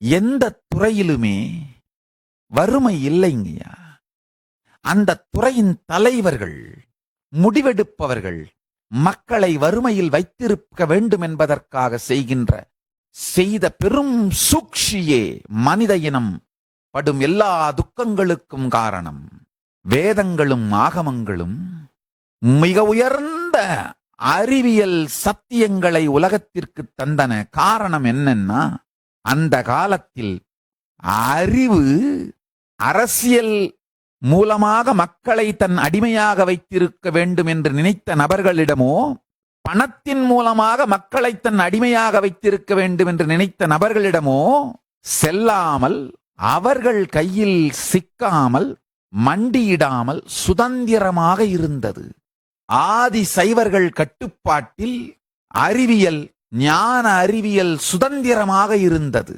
எந்த துறையிலுமே வறுமை இல்லைங்கய்யா. அந்த துறையின் தலைவர்கள், முடிவெடுப்பவர்கள் மக்களை வறுமையில் வைத்திருக்க வேண்டும் என்பதற்காக செய்த பெரும் சூழ்ச்சியே மனித இனம் படும் எல்லா துக்கங்களுக்கும் காரணம். வேதங்களும் ஆகமங்களும் மிக உயர்ந்த அறிவியல் சத்தியங்களை உலகத்திற்கு தந்தன. காரணம் என்னன்னா, அந்த காலத்தில் அறிவு அரசியல் மூலமாக மக்களை தன் அடிமையாக வைத்திருக்க வேண்டும் என்று நினைத்த நபர்களிடமோ, பணத்தின் மூலமாக மக்களை தன் அடிமையாக வைத்திருக்க வேண்டும் என்று நினைத்த நபர்களிடமோ செல்லாமல், அவர்கள் கையில் சிக்காமல், மண்டியிடாமல் சுதந்திரமாக இருந்தது. ஆதி சைவர்கள் கட்டுப்பாட்டில் அறிவியல், ஞான அறிவியல் சுதந்திரமாக இருந்தது.